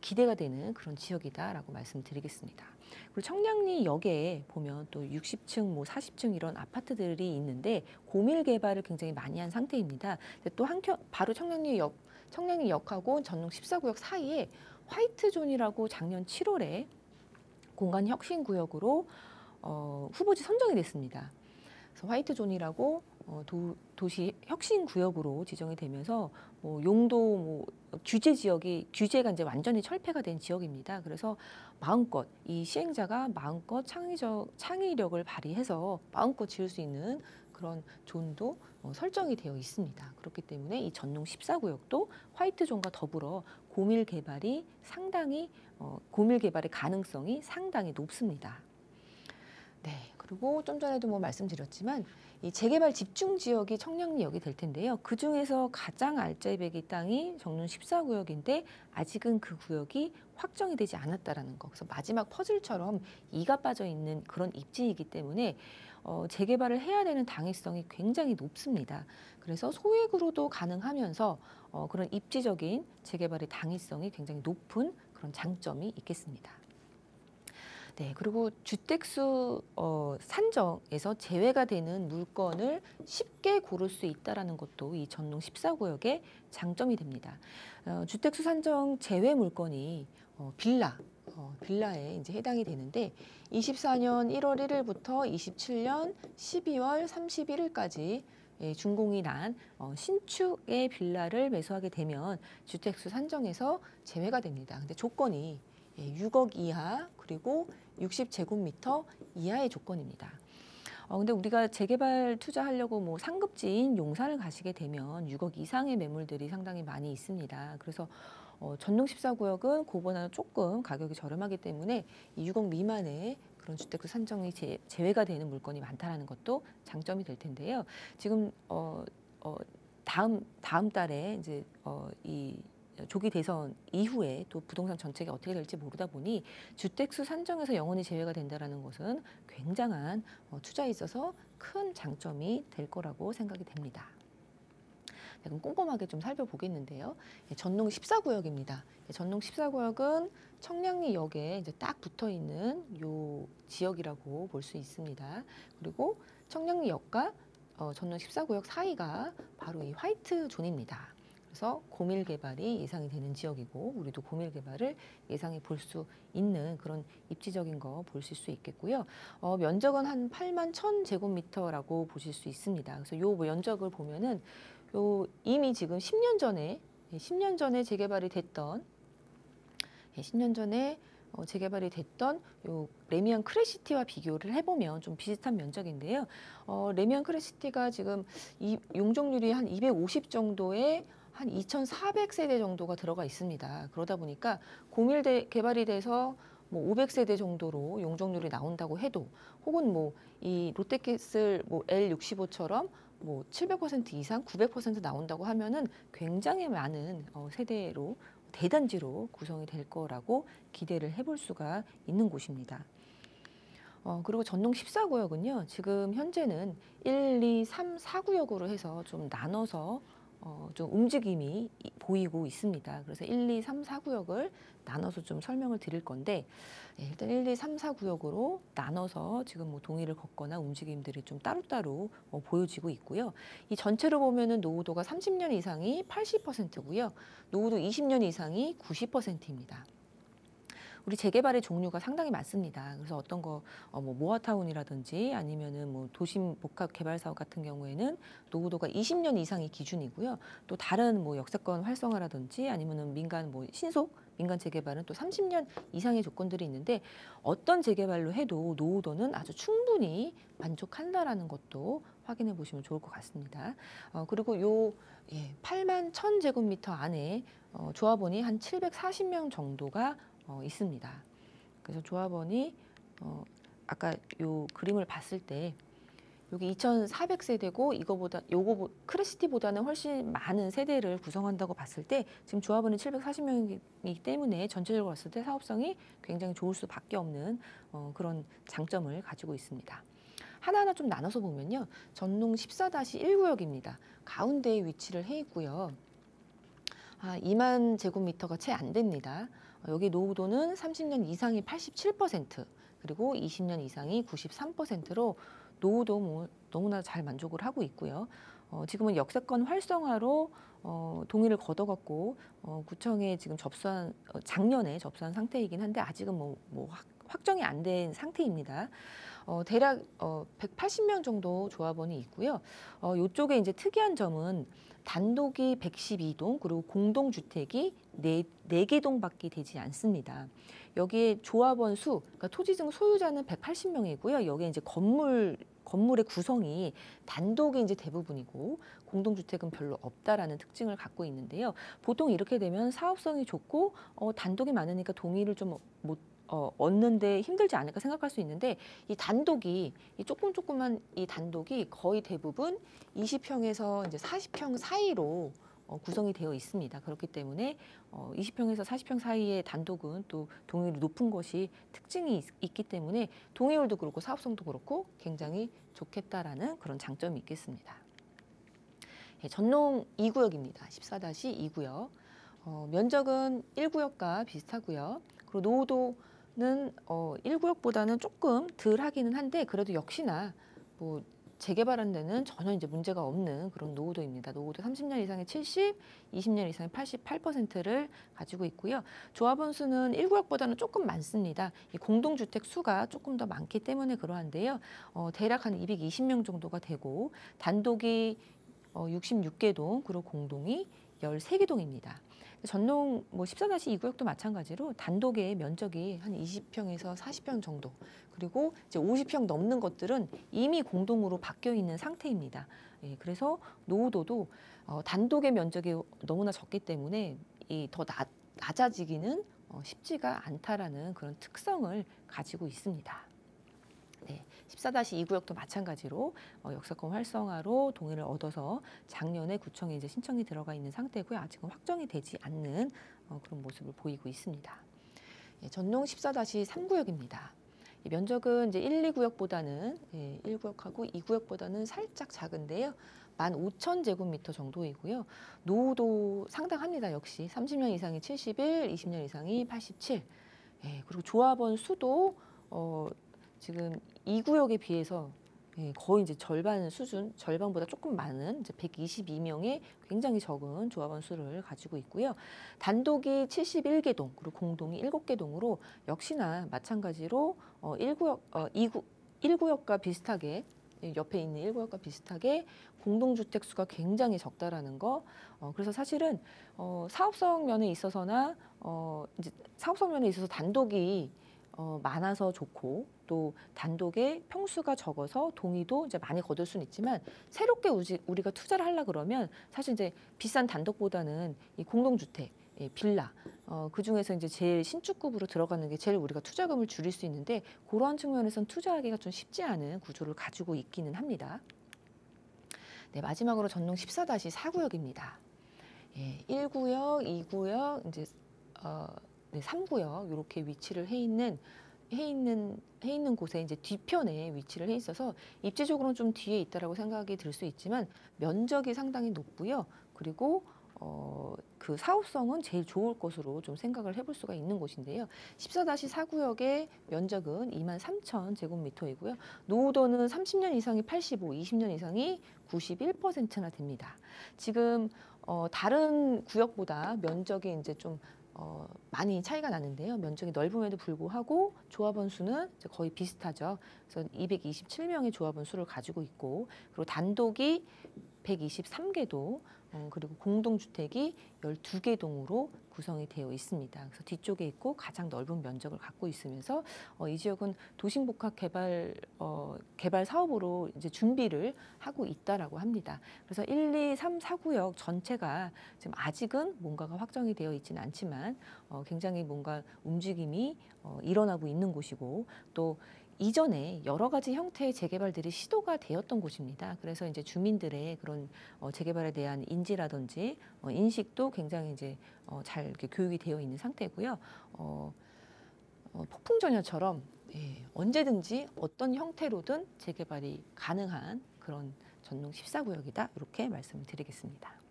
기대가 되는 그런 지역이다라고 말씀드리겠습니다. 그리고 청량리역에 보면 또 60층, 뭐 40층 이런 아파트들이 있는데 고밀 개발을 굉장히 많이 한 상태입니다. 또 한켠 바로 청량리역하고 전농 14구역 사이에 화이트존이라고 작년 7월에 공간 혁신 구역으로 후보지 선정이 됐습니다. 그래서 화이트존이라고 도시 혁신 구역으로 지정이 되면서 용도 규제가 이제 완전히 철폐가 된 지역입니다. 그래서 마음껏 이 시행자가 마음껏 창의력을 발휘해서 마음껏 지을 수 있는 그런 존도 설정이 되어 있습니다. 그렇기 때문에 이 전농 14구역도 화이트존과 더불어 고밀 개발의 가능성이 상당히 높습니다. 네, 그리고 좀 전에도 뭐 말씀드렸지만 이 재개발 집중 지역이 청량리역이 될 텐데요. 그 중에서 가장 알짜배기 땅이 전농 14구역인데 아직은 그 구역이 확정이 되지 않았다라는 거. 그래서 마지막 퍼즐처럼 이가 빠져 있는 그런 입지이기 때문에 재개발을 해야 되는 당위성이 굉장히 높습니다. 그래서 소액으로도 가능하면서 그런 입지적인 재개발의 당위성이 굉장히 높은 그런 장점이 있겠습니다. 네, 그리고 주택수 산정에서 제외가 되는 물건을 쉽게 고를 수 있다라는 것도 이 전농 14구역의 장점이 됩니다. 주택수 산정 제외 물건이 빌라에 이제 해당이 되는데 24년 1월 1일부터 27년 12월 31일까지 준공이 난 신축의 빌라를 매수하게 되면 주택수 산정에서 제외가 됩니다. 근데 조건이 6억 이하 그리고 60제곱미터 이하의 조건입니다. 근데 우리가 재개발 투자하려고 뭐 상급지인 용산을 가시게 되면 6억 이상의 매물들이 상당히 많이 있습니다. 그래서 전농 14구역은 그보다는 조금 가격이 저렴하기 때문에 이 6억 미만의 그런 주택수 산정이 제외가 되는 물건이 많다라는 것도 장점이 될 텐데요. 지금 다음 달에 이제 이 조기 대선 이후에 또 부동산 정책이 어떻게 될지 모르다 보니 주택수 산정에서 영원히 제외가 된다는 것은 굉장한 투자에 있어서 큰 장점이 될 거라고 생각이 됩니다. 약간 꼼꼼하게 좀 살펴보겠는데요. 전농 14구역입니다. 전농 14구역은 청량리역에 이제 딱 붙어 있는 요 지역이라고 볼 수 있습니다. 그리고 청량리역과 전농 14구역 사이가 바로 이 화이트 존입니다. 그래서 고밀 개발이 예상이 되는 지역이고 우리도 고밀 개발을 예상해 볼 수 있는 그런 입지적인 거 보실 수 있겠고요. 면적은 한 8만 1,000제곱미터라고 보실 수 있습니다. 그래서 요 면적을 보면은 요 이미 지금 10년 전에 재개발이 됐던 10년 전에 재개발이 됐던 요 레미안 크레시티와 비교를 해보면 좀 비슷한 면적인데요. 레미안 크레시티가 지금 이 용적률이 한 250 정도의 한 2,400세대 정도가 들어가 있습니다. 그러다 보니까 고밀 개발이 돼서 뭐 500세대 정도로 용적률이 나온다고 해도 혹은 뭐 이 롯데캐슬 뭐 L65처럼 뭐 700% 이상 900% 나온다고 하면은 굉장히 많은 세대로 대단지로 구성이 될 거라고 기대를 해볼 수가 있는 곳입니다. 그리고 전농 14구역은요. 지금 현재는 1, 2, 3, 4구역으로 해서 좀 나눠서 좀 움직임이 보이고 있습니다. 그래서 1, 2, 3, 4구역을 나눠서 좀 설명을 드릴 건데 일단 1, 2, 3, 4구역으로 나눠서 지금 뭐 동의를 걷거나 움직임들이 좀 따로따로 보여지고 있고요. 이 전체로 보면은 노후도가 30년 이상이 80%고요. 노후도 20년 이상이 90%입니다. 우리 재개발의 종류가 상당히 많습니다. 그래서 어떤 거 뭐 모아타운이라든지 아니면은 뭐 도심 복합 개발 사업 같은 경우에는 노후도가 20년 이상이 기준이고요. 또 다른 뭐 역세권 활성화라든지 아니면은 민간 재개발은 또 30년 이상의 조건들이 있는데 어떤 재개발로 해도 노후도는 아주 충분히 만족한다라는 것도 확인해 보시면 좋을 것 같습니다. 그리고 요 8만 1,000제곱미터 안에 조합원이 한 740명 정도가 있습니다. 그래서 조합원이 아까 요 그림을 봤을 때 여기 2,400세대고 요거 크레시티보다는 훨씬 많은 세대를 구성한다고 봤을 때 지금 조합원이 740명이기 때문에 전체적으로 봤을 때 사업성이 굉장히 좋을 수밖에 없는 그런 장점을 가지고 있습니다. 하나하나 좀 나눠서 보면요. 전농 14-1구역입니다. 가운데에 위치를 해 있고요. 2만 제곱미터가 채 안 됩니다. 여기 노후도는 30년 이상이 87%, 그리고 20년 이상이 93%로 노후도 뭐 너무나 잘 만족을 하고 있고요. 지금은 역세권 활성화로 동의를 걷어갖고 구청에 지금 작년에 접수한 상태이긴 한데 아직은 뭐 확정이 안 된 상태입니다. 대략 180명 정도 조합원이 있고요. 이쪽에 이제 특이한 점은 단독이 112동 그리고 공동주택이 4개 동밖에 되지 않습니다. 여기에 조합원 수, 그러니까 토지증 소유자는 180명이고요. 여기에 이제 건물의 구성이 단독이 이제 대부분이고 공동주택은 별로 없다라는 특징을 갖고 있는데요. 보통 이렇게 되면 사업성이 좋고 단독이 많으니까 동의를 좀 못 얻는데 힘들지 않을까 생각할 수 있는데 이 조그만 이 단독이 거의 대부분 20평에서 이제 40평 사이로 구성이 되어 있습니다. 그렇기 때문에 20평에서 40평 사이의 단독은 또 동의율이 높은 것이 특징이 있기 때문에 동의율도 그렇고 사업성도 그렇고 굉장히 좋겠다라는 그런 장점이 있겠습니다. 전농 2구역입니다. 14-2구역. 면적은 1구역과 비슷하고요. 그리고 노후도는 1구역보다는 조금 덜 하기는 한데 그래도 역시나 뭐 재개발한 데는 전혀 이제 문제가 없는 그런 노후도입니다. 노후도 30년 이상의 70, 20년 이상의 88%를 가지고 있고요. 조합원 수는 1구역보다는 조금 많습니다. 이 공동주택 수가 조금 더 많기 때문에 그러한데요. 대략 한 220명 정도가 되고 단독이 66개 동, 그리고 공동이 13개 동입니다. 전농 14-2구역도 마찬가지로 단독의 면적이 한 20평에서 40평 정도, 그리고 이제 50평 넘는 것들은 이미 공동으로 바뀌어 있는 상태입니다. 그래서 노후도도 단독의 면적이 너무나 적기 때문에 더 낮아지기는 쉽지가 않다라는 그런 특성을 가지고 있습니다. 14-2구역도 마찬가지로 역세권 활성화로 동의를 얻어서 작년에 구청에 이제 신청이 들어가 있는 상태고요. 아직은 확정이 되지 않는 그런 모습을 보이고 있습니다. 전농 14-3구역입니다. 이 면적은 이제 1, 2구역보다는 1구역하고 2구역보다는 살짝 작은데요. 15,000제곱미터 정도이고요. 노후도 상당합니다. 역시 30년 이상이 71, 20년 이상이 87. 그리고 조합원 수도 지금 2구역에 비해서 거의 이제 절반 수준, 절반보다 조금 많은 이제 122명의 굉장히 적은 조합원 수를 가지고 있고요. 단독이 71개 동, 그리고 공동이 7개 동으로 역시나 마찬가지로 1구역과 비슷하게 옆에 있는 1구역과 비슷하게 공동주택 수가 굉장히 적다라는 거. 그래서 사실은 사업성 면에 있어서나 이제 사업성 면에 있어서 단독이 많아서 좋고 또 단독의 평수가 적어서 동의도 이제 많이 거둘 수는 있지만 새롭게 우리가 투자를 하려 그러면 사실 이제 비싼 단독보다는 이 공동주택, 빌라 그 중에서 이제 제일 신축급으로 들어가는 게 제일 우리가 투자금을 줄일 수 있는데 그러한 측면에서는 투자하기가 좀 쉽지 않은 구조를 가지고 있기는 합니다. 네, 마지막으로 전농 14-4구역입니다. 1구역, 2구역, 이제 3구역 이렇게 위치를 해 있는 곳에 이제 뒤편에 위치를 해 있어서 입지적으로는 좀 뒤에 있다라고 생각이 들 수 있지만 면적이 상당히 높고요. 그리고 그 사업성은 제일 좋을 것으로 좀 생각을 해볼 수가 있는 곳인데요. 14-4구역의 면적은 23,000제곱미터이고요. 노후도는 30년 이상이 85, 20년 이상이 91%나 됩니다. 지금 다른 구역보다 면적이 이제 좀 많이 차이가 나는데요. 면적이 넓음에도 불구하고 조합원 수는 이제 거의 비슷하죠. 그래서 227명의 조합원 수를 가지고 있고 그리고 단독이 123개도 그리고 공동주택이 12개 동으로 구성이 되어 있습니다. 그래서 뒤쪽에 있고 가장 넓은 면적을 갖고 있으면서 이 지역은 도심복합 개발 사업으로 이제 준비를 하고 있다라고 합니다. 그래서 1, 2, 3, 4구역 전체가 지금 아직은 뭔가가 확정이 되어 있지는 않지만 굉장히 뭔가 움직임이 일어나고 있는 곳이고 또 이전에 여러 가지 형태의 재개발들이 시도가 되었던 곳입니다. 그래서 이제 주민들의 그런 재개발에 대한 인지라든지 인식도 굉장히 이제 잘 이렇게 교육이 되어 있는 상태고요. 폭풍전야처럼 언제든지 어떤 형태로든 재개발이 가능한 그런 전농 14구역이다. 이렇게 말씀을 드리겠습니다.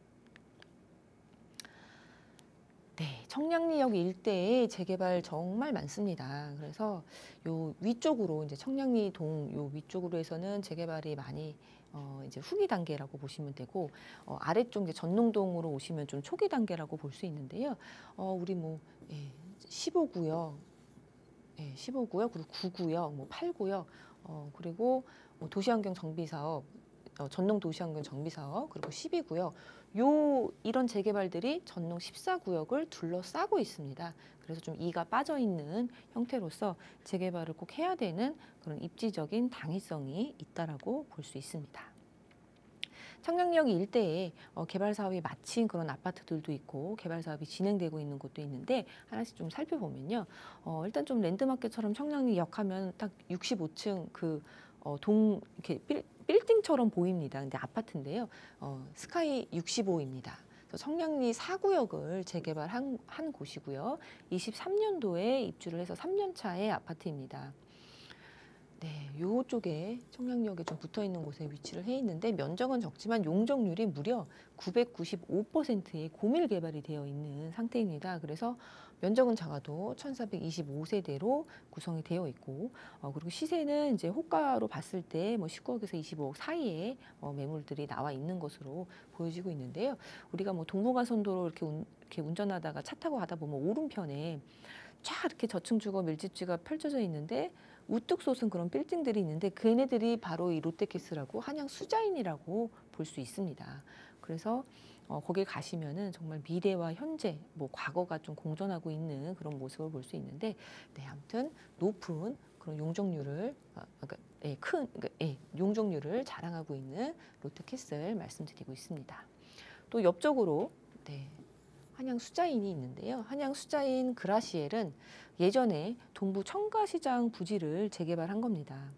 네, 청량리역 일대에 재개발 정말 많습니다. 그래서 요 위쪽으로 이제 청량리동 요 위쪽으로 해서는 재개발이 많이 이제 후기 단계라고 보시면 되고 아래쪽 이제 전농동으로 오시면 좀 초기 단계라고 볼 수 있는데요. 우리 뭐 15구역, 15구역 그리고 9구역, 뭐 8구역 그리고 뭐 도시환경 정비 사업 전농 도시환경 정비 사업 그리고 12구역 이런 재개발들이 전농 14구역을 둘러싸고 있습니다. 그래서 좀 이가 빠져 있는 형태로서 재개발을 꼭 해야 되는 그런 입지적인 당위성이 있다라고 볼 수 있습니다. 청량리역 일대에 개발 사업이 마친 그런 아파트들도 있고 개발 사업이 진행되고 있는 곳도 있는데 하나씩 좀 살펴보면요. 일단 좀 랜드마켓처럼 청량리역 하면 딱 65층 이렇게 빌딩처럼 보입니다. 근데 아파트인데요. 스카이 65입니다. 청량리 4구역을 재개발한 곳이고요. 23년도에 입주를 해서 3년 차의 아파트입니다. 네, 요쪽에 청량리역에 좀 붙어 있는 곳에 위치를 해 있는데 면적은 적지만 용적률이 무려 995%의 고밀 개발이 되어 있는 상태입니다. 그래서 면적은 작아도 1,425세대로 구성이 되어 있고 그리고 시세는 이제 호가로 봤을 때 뭐 19억에서 25억 사이에 매물들이 나와 있는 것으로 보여지고 있는데요. 우리가 뭐 동부간선도로 이렇게 운전하다가 차 타고 가다 보면 오른편에 쫙 이렇게 저층주거 밀집지가 펼쳐져 있는데 우뚝 솟은 그런 빌딩들이 있는데 걔네들이 바로 이 롯데캐슬하고 한양 수자인이라고 볼 수 있습니다. 그래서 거길 가시면은 정말 미래와 현재, 뭐 과거가 좀 공존하고 있는 그런 모습을 볼 수 있는데, 네, 아무튼 높은 그런 용적률을 용적률을 자랑하고 있는 롯데캐슬 말씀드리고 있습니다. 또 옆쪽으로 한양 수자인이 있는데요. 한양 수자인 그라시엘은 예전에 동부 청가시장 부지를 개발한 겁니다.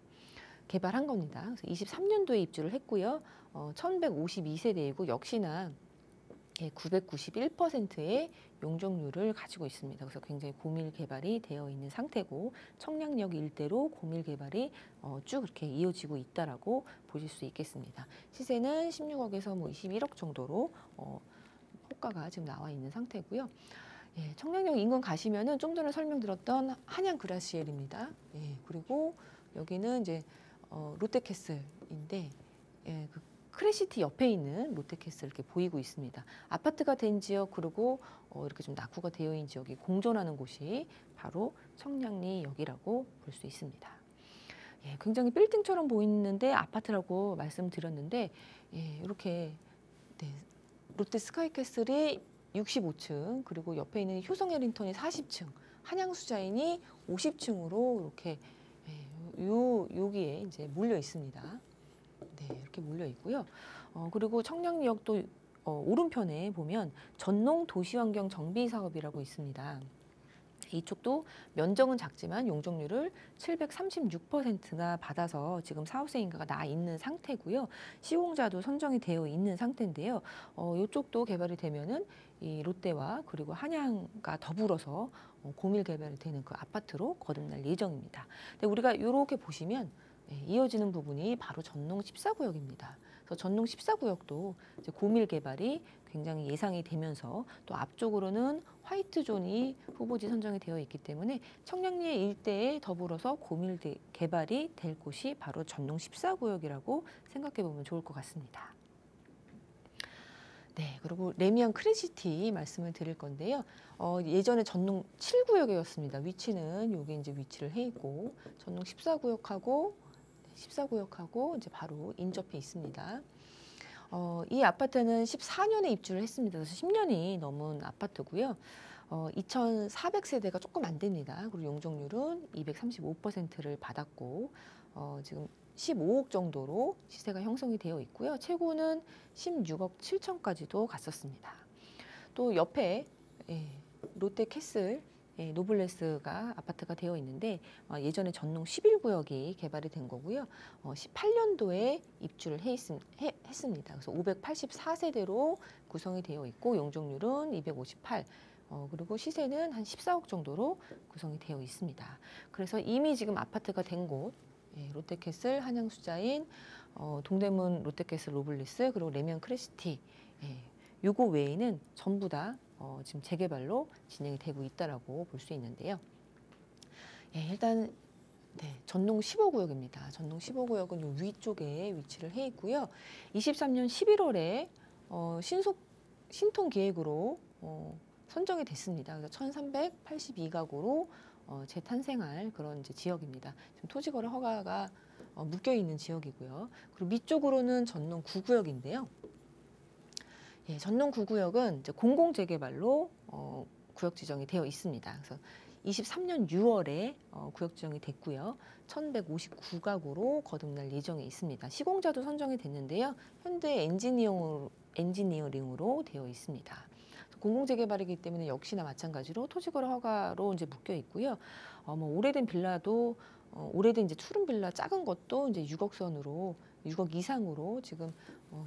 그래서 23년도에 입주를 했고요. 1152세대이고 역시나 991%의 용적률을 가지고 있습니다. 그래서 굉장히 고밀 개발이 되어 있는 상태고 청량역 일대로 고밀 개발이 쭉 이렇게 이어지고 있다라고 보실 수 있겠습니다. 시세는 16억에서 뭐 21억 정도로 호가가 지금 나와 있는 상태고요. 청량역 인근 가시면은 좀 전에 설명드렸던 한양 그라시엘입니다. 그리고 여기는 이제 롯데캐슬인데 그 크레시티 옆에 있는 롯데캐슬 이렇게 보이고 있습니다. 아파트가 된 지역 그리고 이렇게 좀 낙후가 되어 있는 지역이 공존하는 곳이 바로 청량리역이라고 볼 수 있습니다. 굉장히 빌딩처럼 보이는데 아파트라고 말씀드렸는데 이렇게 롯데 스카이캐슬이 65층 그리고 옆에 있는 효성 해링턴이 40층, 한양 수자인이 50층으로 이렇게 여기에 이제 몰려 있습니다. 이렇게 몰려 있고요. 그리고 청량리역도 오른편에 보면 전농 도시환경 정비 사업이라고 있습니다. 이쪽도 면적은 작지만 용적률을 736%가 받아서 지금 사업세 인가가 나 있는 상태고요. 시공자도 선정이 되어 있는 상태인데요. 이쪽도 개발이 되면은 이 롯데와 그리고 한양과 더불어서 고밀 개발이 되는 그 아파트로 거듭날 예정입니다. 근데 우리가 이렇게 보시면 이어지는 부분이 바로 전농 14구역입니다. 그래서 전농 14구역도 이제 고밀 개발이 굉장히 예상이 되면서 또 앞쪽으로는 화이트 존이 후보지 선정이 되어 있기 때문에 청량리 일대에 더불어서 고밀 개발이 될 곳이 바로 전농 14구역이라고 생각해 보면 좋을 것 같습니다. 그리고 레미안 크레시티 말씀을 드릴 건데요. 예전에 전농 7구역이었습니다. 위치는 여기 이제 위치를 해 있고 전농 14구역하고 이제 바로 인접해 있습니다. 이 아파트는 14년에 입주를 했습니다. 그래서 10년이 넘은 아파트고요. 2,400세대가 조금 안 됩니다. 그리고 용적률은 235%를 받았고 지금 15억 정도로 시세가 형성이 되어 있고요. 최고는 16억 7천까지도 갔었습니다. 또 옆에 롯데캐슬 노블레스가 아파트가 되어 있는데 예전에 전농 11구역이 개발이 된 거고요. 18년도에 입주를 했습니다. 그래서 584세대로 구성이 되어 있고 용적률은 258. 그리고 시세는 한 14억 정도로 구성이 되어 있습니다. 그래서 이미 지금 아파트가 된 곳 롯데캐슬, 한양수자인, 동대문 롯데캐슬 노블레스 그리고 레미안 크레시티 요거 외에는 전부 다 지금 재개발로 진행이 되고 있다라고 볼 수 있는데요. 일단 전농 15구역입니다. 전농 15구역은 요 위쪽에 위치를 해 있고요. 23년 11월에 신통 기획으로 선정이 됐습니다. 그래서 1,382가구로 재탄생할 그런 이제 지역입니다. 지금 토지거래 허가가 묶여 있는 지역이고요. 그리고 밑쪽으로는 전농 9구역인데요. 전농 9구역은 이제 공공재개발로 구역 지정이 되어 있습니다. 그래서 23년 6월에 구역 지정이 됐고요. 1,159가구로 거듭날 예정에 있습니다. 시공자도 선정이 됐는데요. 현대 엔지니어링으로 되어 있습니다. 공공재개발이기 때문에 역시나 마찬가지로 토지거래 허가로 이제 묶여 있고요. 오래된 빌라도 오래된 이제 투룸 빌라 작은 것도 이제 6억 선으로 6억 이상으로 지금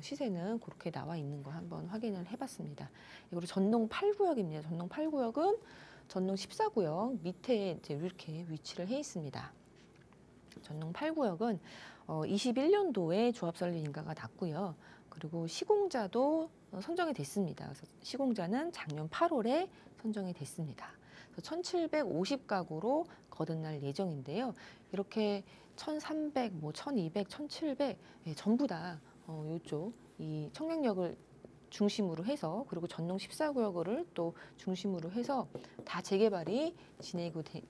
시세는 그렇게 나와 있는 거 한번 확인을 해봤습니다. 그리고 전농 8구역입니다. 전농 8구역은 전농 14구역 밑에 이제 이렇게 위치를 해 있습니다. 전농 8구역은 21년도에 조합 설립 인가가 났고요. 그리고 시공자도 선정이 됐습니다. 그래서 시공자는 작년 8월에 선정이 됐습니다. 1,750가구로 거듭날 예정인데요. 이렇게 1,300, 1,200, 1,700 전부 다 이쪽 이 청량역을 중심으로 해서 그리고 전농 14구역을 또 중심으로 해서 다 재개발이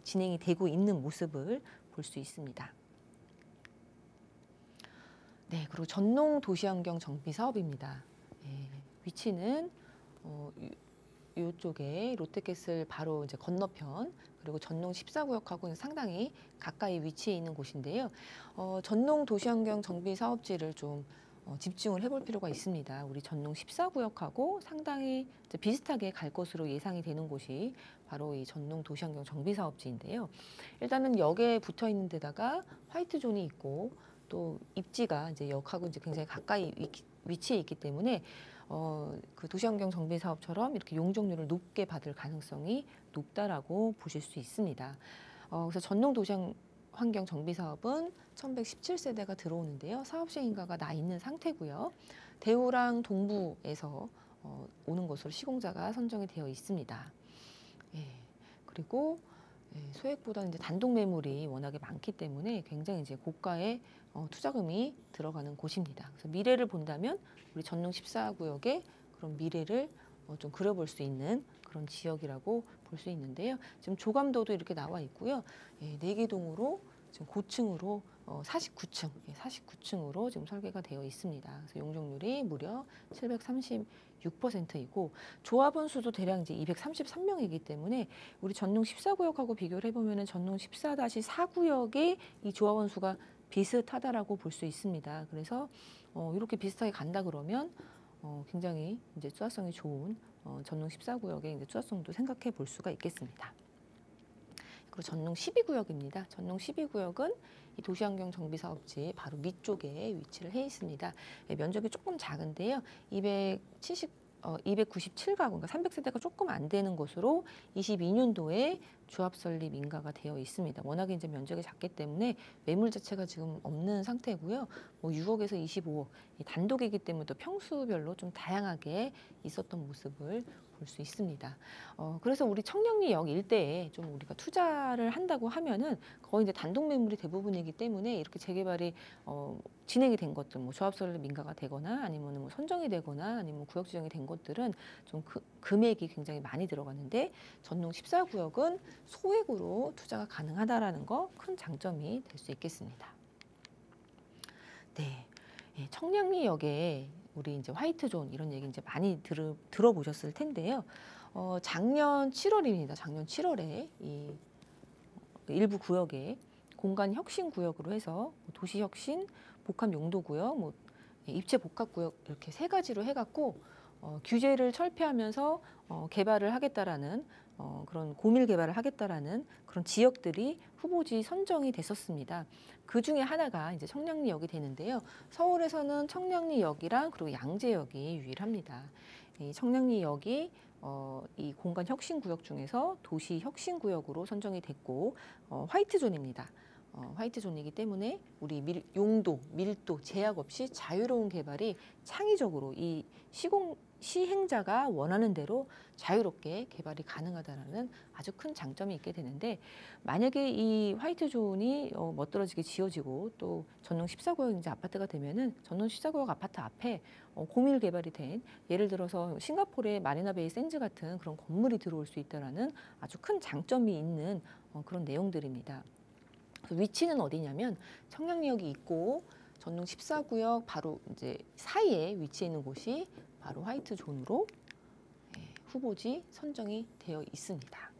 진행이 되고 있는 모습을 볼 수 있습니다. 그리고 전농 도시환경 정비 사업입니다. 위치는 이쪽에 롯데캐슬 바로 이제 건너편 그리고 전농 14구역하고는 상당히 가까이 위치해 있는 곳인데요. 전농 도시환경 정비 사업지를 좀 집중을 해볼 필요가 있습니다. 우리 전농 14구역하고 상당히 이제 비슷하게 갈 것으로 예상이 되는 곳이 바로 이 전농 도시환경 정비 사업지인데요. 일단은 역에 붙어 있는 데다가 화이트 존이 있고 또 입지가 이제 역하고 이제 굉장히 가까이 위치해 있기 때문에 그 도시환경 정비 사업처럼 이렇게 용적률을 높게 받을 가능성이 높다라고 보실 수 있습니다. 그래서 전농 도시환경 정비 사업은 1117세대가 들어오는데요. 사업 시행인가가 나 있는 상태고요. 대우랑 동부에서 오는 것으로 시공자가 선정이 되어 있습니다. 예, 그리고 소액보다는 이제 단독 매물이 워낙에 많기 때문에 굉장히 이제 고가의 투자금이 들어가는 곳입니다. 그래서 미래를 본다면 우리 전농 14구역의 그런 미래를 좀 그려볼 수 있는 그런 지역이라고 볼 수 있는데요. 지금 조감도도 이렇게 나와 있고요. 4개동으로 지금 고층으로 49층, 49층으로 지금 설계가 되어 있습니다. 그래서 용적률이 무려 736%이고 조합원 수도 대략 이제 233명이기 때문에 우리 전농 14구역하고 비교를 해보면은 전농 14-4구역의 이 조합원 수가 비슷하다라고 볼 수 있습니다. 그래서 이렇게 비슷하게 간다 그러면 굉장히 이제 투자성이 좋은 전농 14구역의 이제 투자성도 생각해 볼 수가 있겠습니다. 그리고 전농 12구역입니다. 전농 12구역은 이 도시환경 정비사업지 바로 밑쪽에 위치를 해 있습니다. 면적이 조금 작은데요. 297가구, 그러니까 300세대가 조금 안 되는 곳으로 22년도에 조합 설립 인가가 되어 있습니다. 워낙에 이제 면적이 작기 때문에 매물 자체가 지금 없는 상태고요. 뭐 6억에서 25억, 단독이기 때문에 또 평수별로 좀 다양하게 있었던 모습을 볼 수 있습니다. 그래서 우리 청량리역 일대에 좀 우리가 투자를 한다고 하면은 거의 이제 단독 매물이 대부분이기 때문에 이렇게 재개발이 진행이 된 것들, 뭐 조합 설립 민가가 되거나 아니면 뭐 선정이 되거나 아니면 구역 지정이 된 것들은 좀 금액이 굉장히 많이 들어가는데 전농 14구역은 소액으로 투자가 가능하다라는 거 큰 장점이 될 수 있겠습니다. 네, 청량리역에 우리 이제 화이트존 이런 얘기 이제 많이 들어보셨을 텐데요. 작년 7월입니다. 작년 7월에 이 일부 구역에 공간 혁신 구역으로 해서 도시 혁신, 복합 용도 구역, 뭐 입체 복합 구역 이렇게 3가지로 해갖고 규제를 철폐하면서 개발을 하겠다라는 그런 고밀 개발을 하겠다라는 그런 지역들이 후보지 선정이 됐었습니다. 그 중에 하나가 이제 청량리역이 되는데요. 서울에서는 청량리역이랑 그리고 양재역이 유일합니다. 이 청량리역이 이 공간 혁신 구역 중에서 도시 혁신 구역으로 선정이 됐고 화이트존입니다. 화이트존이기 때문에 우리 용도, 밀도 제약 없이 자유로운 개발이 창의적으로 이 시행자가 원하는 대로 자유롭게 개발이 가능하다는 아주 큰 장점이 있게 되는데 만약에 이 화이트존이 멋들어지게 지어지고 또 전농 14구역 이제 아파트가 되면은 전농 14구역 아파트 앞에 고밀 개발이 된 예를 들어서 싱가포르의 마리나베이 샌즈 같은 그런 건물이 들어올 수 있다라는 아주 큰 장점이 있는 그런 내용들입니다. 위치는 어디냐면 청량리역이 있고 전농 14구역 바로 이제 사이에 위치해 있는 곳이 바로 화이트존으로 후보지 선정이 되어 있습니다.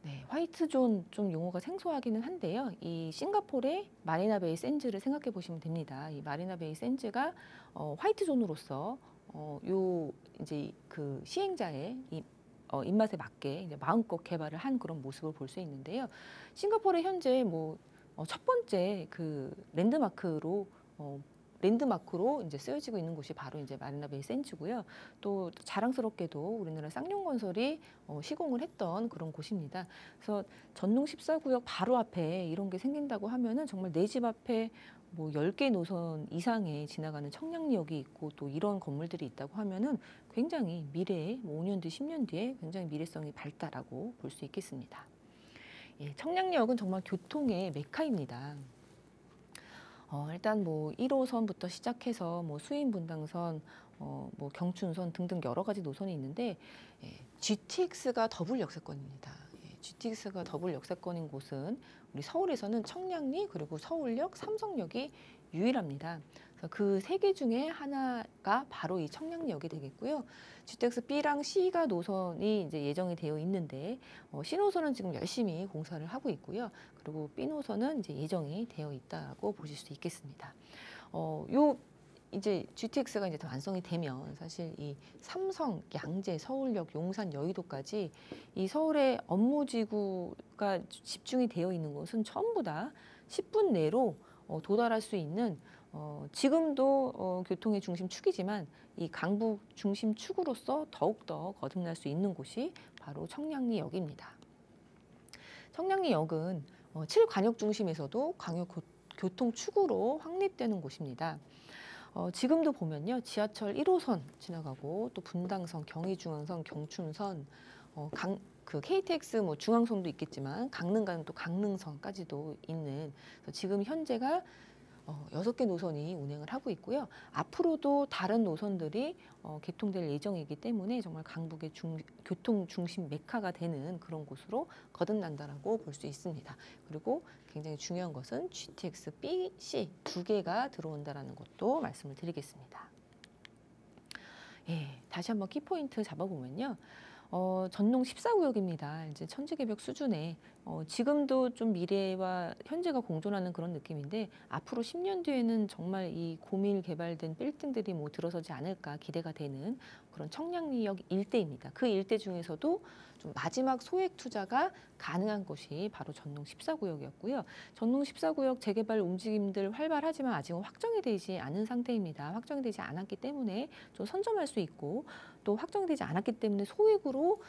네, 화이트존 좀 용어가 생소하기는 한데요. 이 싱가포르의 마리나베이 샌즈를 생각해 보시면 됩니다. 이 마리나베이 샌즈가 화이트존으로서 요 이제 그 시행자의 입맛에 맞게 이제 마음껏 개발을 한 그런 모습을 볼 수 있는데요. 싱가포르의 현재 뭐 첫 번째 그 랜드마크로 이제 쓰여지고 있는 곳이 바로 이제 마리나베이 샌즈고요. 또 자랑스럽게도 우리나라 쌍용건설이 시공을 했던 그런 곳입니다. 그래서 전농 14구역 바로 앞에 이런 게 생긴다고 하면은 정말 내 집 앞에 뭐 10개 노선 이상의 지나가는 청량리역이 있고 또 이런 건물들이 있다고 하면은 굉장히 미래에 뭐 5년 뒤, 10년 뒤에 굉장히 미래성이 밝다라고 볼 수 있겠습니다. 청량리역은 정말 교통의 메카입니다. 일단 뭐 1호선부터 시작해서 뭐 수인분당선, 뭐 경춘선 등등 여러 가지 노선이 있는데 GTX가 더블 역세권입니다. GTX가 더블 역세권인 곳은 우리 서울에서는 청량리 그리고 서울역, 삼성역이 유일합니다. 그래서 그 3개 중에 하나가 바로 이 청량리역이 되겠고요. GTX B랑 C가 노선이 이제 예정이 되어 있는데 C 노선은 지금 열심히 공사를 하고 있고요. 그리고 B 노선은 이제 예정이 되어 있다고 보실 수 있겠습니다. 이제 GTX가 이제 더 완성이 되면 사실 이 삼성, 양재, 서울역, 용산, 여의도까지 이 서울의 업무지구가 집중이 되어 있는 곳은 전부 다 10분 내로 도달할 수 있는 지금도 교통의 중심축이지만 이 강북 중심축으로서 더욱더 거듭날 수 있는 곳이 바로 청량리역입니다. 청량리역은 7관역 중심에서도 교통축으로 확립되는 곳입니다. 지금도 보면요, 지하철 1호선 지나가고 또 분당선, 경의중앙선, 경춘선, 그 KTX 뭐 중앙선도 있겠지만 강릉 가는 또 강릉선까지도 있는, 그래서 지금 현재가 6개 노선이 운행을 하고 있고요. 앞으로도 다른 노선들이 개통될 예정이기 때문에 정말 강북의 교통 중심 메카가 되는 그런 곳으로 거듭난다라고 볼 수 있습니다. 그리고 굉장히 중요한 것은 GTX B, C 두 개가 들어온다라는 것도 말씀을 드리겠습니다. 예, 다시 한번 키포인트 잡아보면요. 전농 14구역입니다. 이제 천지개벽 수준의 지금도 좀 미래와 현재가 공존하는 그런 느낌인데, 앞으로 10년 뒤에는 정말 이 고밀 개발된 빌딩들이 뭐 들어서지 않을까 기대가 되는 그런 청량리역 일대입니다. 그 일대 중에서도 좀 마지막 소액 투자가 가능한 곳이 바로 전농 14구역이었고요. 전농 14구역 재개발 움직임들 활발하지만 아직은 확정이 되지 않은 상태입니다. 확정이 되지 않았기 때문에 좀 선점할 수 있고, 또 확정되지 않았기 때문에 소액으로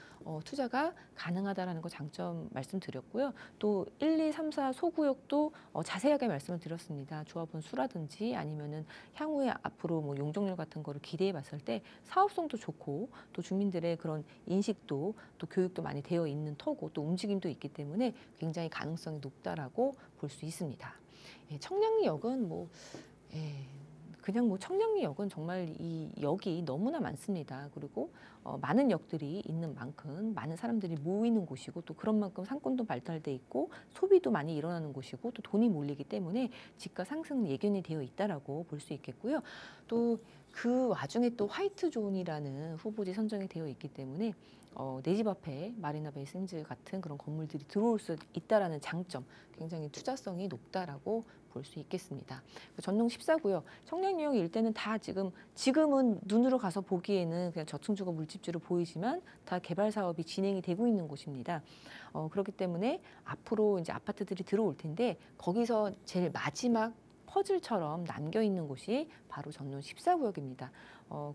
투자가 가능하다라는 거 장점 말씀드렸고요. 또 1, 2, 3, 4 소구역도 자세하게 말씀을 드렸습니다. 조합원 수라든지 아니면은 향후에 앞으로 뭐 용적률 같은 거를 기대해 봤을 때 사업성도 좋고, 또 주민들의 그런 인식도 또 교육도 많이 되어 있는 터고, 또 움직임도 있기 때문에 굉장히 가능성이 높다라고 볼 수 있습니다. 예, 청량리역은 그냥 뭐 청량리역은 정말 이 역이 너무나 많습니다. 그리고 많은 역들이 있는 만큼 많은 사람들이 모이는 곳이고, 또 그런 만큼 상권도 발달돼 있고 소비도 많이 일어나는 곳이고, 또 돈이 몰리기 때문에 집가 상승 예견이 되어 있다라고 볼 수 있겠고요. 또 그 와중에 또 화이트 존이라는 후보지 선정이 되어 있기 때문에 내 집 앞에 마리나베이 샌즈 같은 그런 건물들이 들어올 수 있다라는 장점, 굉장히 투자성이 높다라고 볼 수 있겠습니다. 전농 14구역, 청량리역 일대는 다 지금은 눈으로 가서 보기에는 그냥 저층주거 물집지로 보이지만 다 개발 사업이 진행이 되고 있는 곳입니다. 그렇기 때문에 앞으로 이제 아파트들이 들어올 텐데, 거기서 제일 마지막 퍼즐처럼 남겨 있는 곳이 바로 전농 14구역입니다.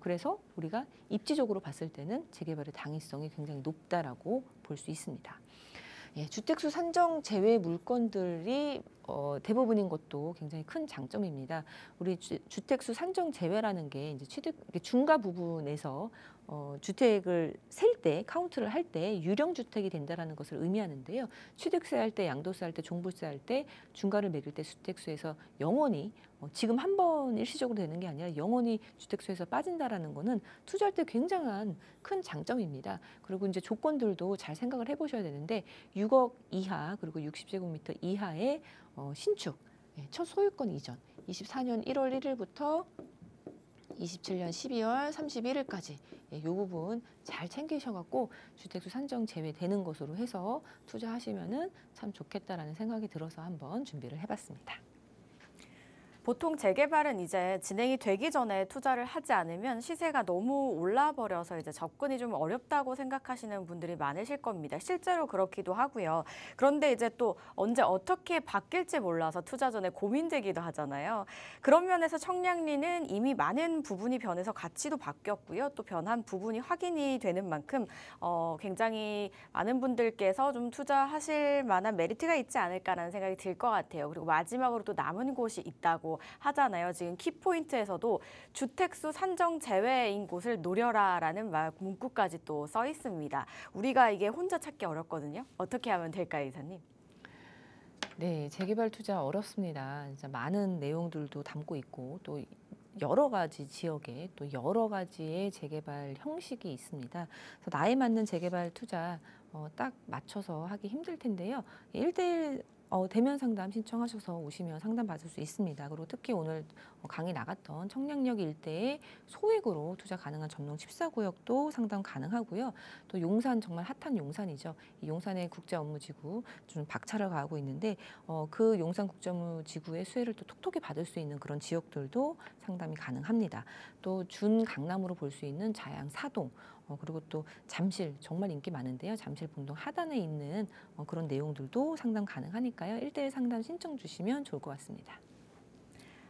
그래서 우리가 입지적으로 봤을 때는 재개발의 당위성이 굉장히 높다라고 볼 수 있습니다. 예, 주택수 산정 제외 물건들이 대부분인 것도 굉장히 큰 장점입니다. 우리 주택수 산정 제외라는 게 이제 중과 부분에서 주택을 셀 때, 카운트를 할 때 유령주택이 된다라는 것을 의미하는데요. 취득세 할 때, 양도세 할 때, 종부세 할 때 중과를 매길 때 주택수에서 영원히 지금 한 번 일시적으로 되는 게 아니라 영원히 주택수에서 빠진다라는 거는 투자할 때 굉장한 큰 장점입니다. 그리고 이제 조건들도 잘 생각을 해보셔야 되는데, 6억 이하 그리고 60제곱미터 이하의 신축, 첫 소유권 이전, 24년 1월 1일부터 27년 12월 31일까지 이 부분 잘 챙기셔갖고 주택수 산정 제외되는 것으로 해서 투자하시면은 참 좋겠다라는 생각이 들어서 한번 준비를 해봤습니다. 보통 재개발은 이제 진행이 되기 전에 투자를 하지 않으면 시세가 너무 올라버려서 이제 접근이 좀 어렵다고 생각하시는 분들이 많으실 겁니다. 실제로 그렇기도 하고요. 그런데 이제 또 언제 어떻게 바뀔지 몰라서 투자 전에 고민되기도 하잖아요. 그런 면에서 청량리는 이미 많은 부분이 변해서 가치도 바뀌었고요. 또 변한 부분이 확인이 되는 만큼 굉장히 많은 분들께서 좀 투자하실 만한 메리트가 있지 않을까라는 생각이 들 것 같아요. 그리고 마지막으로 또 남은 곳이 있다고 하잖아요. 지금 키포인트에서도 주택수 산정 제외인 곳을 노려라라는 문구까지 또 써 있습니다. 우리가 이게 혼자 찾기 어렵거든요. 어떻게 하면 될까요, 이사님? 네, 재개발 투자 어렵습니다. 진짜 많은 내용들도 담고 있고, 또 여러 가지 지역에 또 여러 가지의 재개발 형식이 있습니다. 그래서 나에 맞는 재개발 투자 딱 맞춰서 하기 힘들 텐데요. 1대1 대면 상담 신청하셔서 오시면 상담 받을 수 있습니다. 그리고 특히 오늘 강의 나갔던 청량역 일대에 소액으로 투자 가능한 전농 14구역도 상담 가능하고요. 또 용산, 정말 핫한 용산이죠. 이 용산의 국제업무지구 좀 박차를 가하고 있는데 그 용산 국제업무지구의 수혜를 또 톡톡히 받을 수 있는 그런 지역들도 상담이 가능합니다. 또 준 강남으로 볼 수 있는 자양 사동, 그리고 또 잠실, 정말 인기 많은데요. 잠실 본동 하단에 있는 그런 내용들도 상담 가능하니까요. 1대1 상담 신청 주시면 좋을 것 같습니다.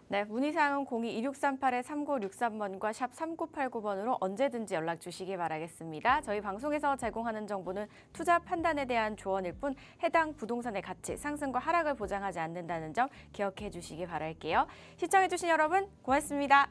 네, 문의사항은 02-2638-3963번과 샵 3989번으로 언제든지 연락 주시기 바라겠습니다. 저희 방송에서 제공하는 정보는 투자 판단에 대한 조언일 뿐 해당 부동산의 가치, 상승과 하락을 보장하지 않는다는 점 기억해 주시기 바랄게요. 시청해 주신 여러분 고맙습니다.